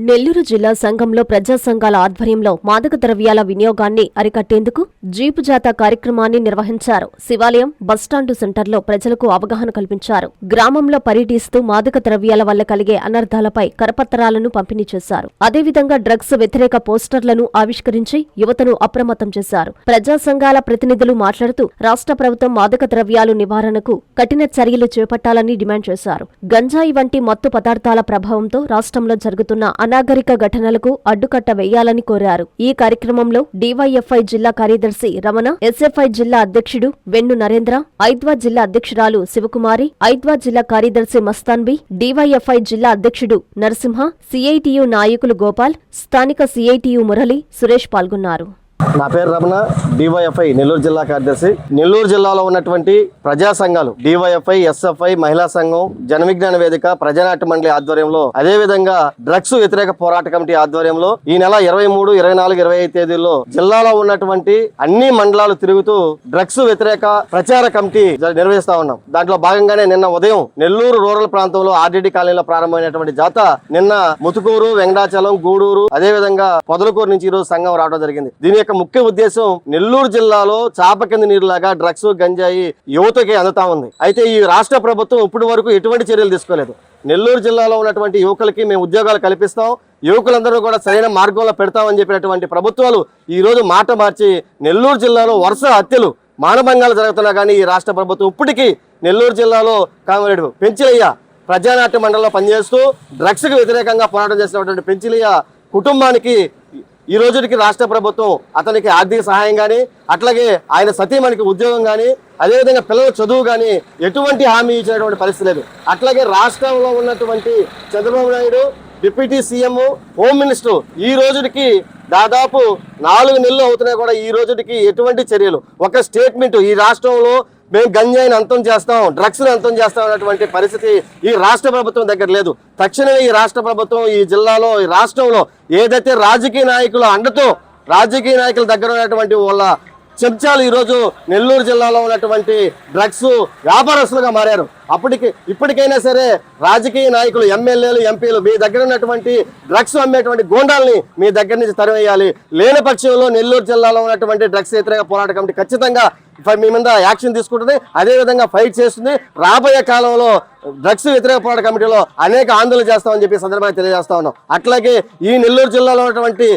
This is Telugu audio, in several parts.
నెల్లూరు జిల్లా సంఘంలో ప్రజా సంఘాల ఆధ్వర్యంలో మాదక ద్రవ్యాల వినియోగాన్ని అరికట్టేందుకు జీపు జాతా కార్యక్రమాన్ని నిర్వహించారు. శివాలయం బస్టాండు సెంటర్లో ప్రజలకు అవగాహన కల్పించారు. గ్రామంలో పర్యటిస్తూ మాదక ద్రవ్యాల వల్ల కలిగే అనర్థాలపై కరపత్రాలను పంపిణీ చేశారు. అదేవిధంగా డ్రగ్స్ వ్యతిరేక పోస్టర్లను ఆవిష్కరించి యువతను అప్రమత్తం చేశారు. ప్రజా సంఘాల ప్రతినిధులు మాట్లాడుతూ రాష్ట్ర ప్రభుత్వం మాదక ద్రవ్యాలు నివారణకు కఠిన చర్యలు చేపట్టాలని డిమాండ్ చేశారు. గంజాయి వంటి మత్తు పదార్థాల ప్రభావంతో రాష్ట్రంలో జరుగుతున్న అనాగరిక ఘటనలకు అడ్డుకట్ట వేయాలని కోరారు. ఈ కార్యక్రమంలో డీవైఎఫ్ఐ జిల్లా కార్యదర్శి రమణ, ఎస్ఎఫ్ఐ జిల్లా అధ్యక్షుడు వెన్ను నరేంద్ర, ఐద్వా జిల్లా అధ్యక్షురాలు శివకుమారి, ఐద్వా జిల్లా కార్యదర్శి మస్తాన్బి, డీవైఎఫ్ఐ జిల్లా అధ్యక్షుడు నరసింహ, సిఐటియు నాయకులు గోపాల్, స్థానిక సిఐటియు మురళి, సురేష్ పాల్గొన్నారు. నా పేరు రమణ, డివైఎఫ్ఐ నెల్లూరు జిల్లా కార్యదర్శి. నెల్లూరు జిల్లాలో ఉన్నటువంటి ప్రజా సంఘాలు డివైఎఫ్ఐ, ఎస్ఎఫ్ఐ, మహిళా సంఘం, జనవిజ్ఞాన వేదిక, ప్రజానాట్య మండలి ఆధ్వర్యంలో, అదేవిధంగా డ్రగ్స్ వ్యతిరేక పోరాట కమిటీ ఆధ్వర్యంలో ఈ నెల 23, 24, 25 తేదీల్లో జిల్లాలో ఉన్నటువంటి అన్ని మండలాలు తిరుగుతూ డ్రగ్స్ వ్యతిరేక ప్రచార కమిటీ నిర్వహిస్తా ఉన్నాం. దాంట్లో భాగంగానే నిన్న ఉదయం నెల్లూరు రూరల్ ప్రాంతంలో ఆర్డీడీ కాలనీలో ప్రారంభమైనటువంటి జాత నిన్న ముతుకూరు, వెంకటాచలం, గూడూరు, అదేవిధంగా పొదలకూరు నుంచి ఈ రోజు సంఘం రావడం జరిగింది. దీని యొక్క ముఖ్య ఉద్దేశం నెల్లూరు జిల్లాలో చాప కింద నీరులాగా డ్రగ్స్, గంజాయి యువతకి అందుతా ఉంది. అయితే ఈ రాష్ట్ర ప్రభుత్వం ఇప్పటి వరకు ఎటువంటి చర్యలు తీసుకోలేదు. నెల్లూరు జిల్లాలో ఉన్నటువంటి యువకులకి మేము ఉద్యోగాలు కల్పిస్తాం, యువకులందరూ కూడా సరైన మార్గంలో పెడతామని చెప్పినటువంటి ప్రభుత్వాలు ఈ రోజు మాట మార్చి నెల్లూరు జిల్లాలో వరుస హత్యలు, మానభంగాలు జరుగుతున్నా కానీ ఈ రాష్ట్ర ప్రభుత్వం ఇప్పటికీ నెల్లూరు జిల్లాలో కామరేడు పెంచిలయ్య ప్రజానాట్య మండలిలో పనిచేస్తూ డ్రగ్స్కి వ్యతిరేకంగా పోరాటం చేసినటువంటి పెంచిలయ్య కుటుంబానికి ఈ రోజుకి రాష్ట్ర ప్రభుత్వం అతనికి ఆర్థిక సహాయం కానీ, అట్లాగే ఆయన సతీమణికి ఉద్యోగం కానీ, అదేవిధంగా పిల్లల చదువు కానీ ఎటువంటి హామీ ఇచ్చినటువంటి పరిస్థితి లేదు. అట్లాగే రాష్ట్రంలో ఉన్నటువంటి Chandrababu Naidu, deputy CM, home minister ఈ రోజుకి దాదాపు 4 నెలలు అవుతున్నా కూడా ఈ రోజుకి ఎటువంటి చర్యలు, ఒక స్టేట్మెంట్ ఈ రాష్ట్రంలో మేము గంజాయిని అంతం చేస్తాం, డ్రగ్స్ని అంతం చేస్తాం అన్నటువంటి పరిస్థితి ఈ రాష్ట్ర ప్రభుత్వం దగ్గర లేదు. తక్షణమే ఈ రాష్ట్ర ప్రభుత్వం ఈ జిల్లాలో, ఈ రాష్ట్రంలో ఏదైతే రాజకీయ నాయకుల అండతో, రాజకీయ నాయకుల దగ్గర ఉన్నటువంటి వాళ్ళ చెంచాలు ఈరోజు నెల్లూరు జిల్లాలో ఉన్నటువంటి డ్రగ్స్ వ్యాపారస్తులుగా మారారు. ఇప్పటికైనా సరే రాజకీయ నాయకులు, ఎమ్మెల్యేలు, ఎంపీలు మీ దగ్గర ఉన్నటువంటి డ్రగ్స్ అమ్మేటువంటి గోండాల్ని మీ దగ్గర నుంచి తరివేయాలి. లేని పక్షంలో నెల్లూరు జిల్లాలో ఉన్నటువంటి డ్రగ్స్ వ్యతిరేక పోరాట కమిటీ ఖచ్చితంగా మీ మీద యాక్షన్ తీసుకుంటుంది, అదేవిధంగా ఫైట్ చేస్తుంది. రాబోయే కాలంలో డ్రగ్స్ వ్యతిరేక పోరాట కమిటీలో అనేక ఆందోళన చేస్తామని చెప్పి సందర్భంగా తెలియజేస్తా ఉన్నాం. అట్లాగే ఈ నెల్లూరు జిల్లాలో ఉన్నటువంటి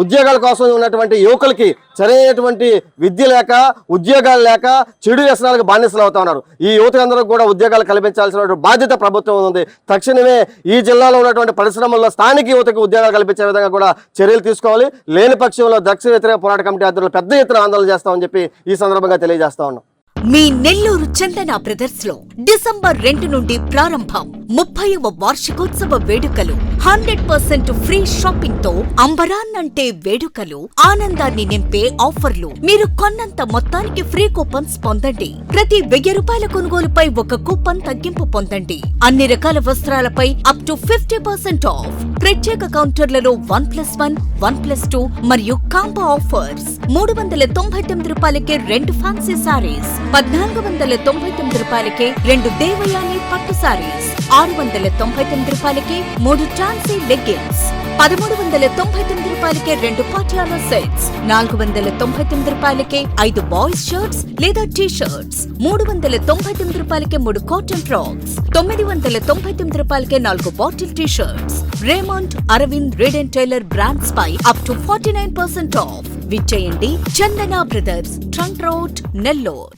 ఉద్యోగాల కోసం ఉన్నటువంటి యువకులకి సరైనటువంటి విద్య లేక, ఉద్యోగాలు లేక చెడు వ్యసనాలకు బానిసలు అవుతా ఉన్నారు. ఈ యువతలందరూ కూడా ఉద్యోగాలు కల్పించాల్సిన బాధ్యత ప్రభుత్వం ఉంది. తక్షణమే ఈ జిల్లాలో ఉన్నటువంటి పరిశ్రమల్లో స్థానిక యువతకు ఉద్యోగాలు కల్పించే విధంగా కూడా చర్యలు తీసుకోవాలి. లేని పక్షంలో డ్రగ్స్ వ్యతిరేక పోరాట కమిటీ ఆధ్వర్యంలో పెద్ద ఎత్తున ఆందోళన చేస్తామని చెప్పి ఈ సందర్భంగా తెలియజేస్తా ఉన్నాం. మీ నెల్లూరు చందన బ్రదర్స్ లో డిసెంబర్ 2 నుండి ప్రారంభం 30వ వార్షికోత్సవ వేడుకలు. 100% ఫ్రీ షాపింగ్ తో అంబరాన్నంటే వేడుకలు, ఆనందాన్ని నింపే ఆఫర్లు. మీరు కొన్నంత మొత్తానికి ఫ్రీ కూపన్స్ పొందండి. ప్రతి 1000 రూపాయల కొనుగోలుపై ఒక కూపన్ తగ్గింపు పొందండి. అన్ని రకాల వస్త్రాలపై అప్ టు 50% ఆఫ్. ప్రత్యేక కౌంటర్లలో 1+1, 1+2 మరియు కాంబో ఆఫర్స్. 399 రూపాయలకే 2 ఫ్యాన్సీ సారీస్, 1499 రూపాయలకే 2 దేవయాని పట్టు సారీస్, 699 రూపాయలకే 3 టాన్సీ లెగ్గిన్స్, 1399 రూపాయలకే 2 పటియాలా సెట్స్, 499 రూపాయలకే 5 బాయ్స్ షర్ట్స్ లేదా టీ షర్ట్స్, 399 రూపాయలకే 3 కాటన్ ఫ్రాక్స్, 999 రూపాయలకే 4 bottle T shirts. Raymond, Arvind, Reid and Taylor brands పై అప్ టు 49% ఆఫ్. విచ్చేయండి Chandana brothers, trunk road, Nellore.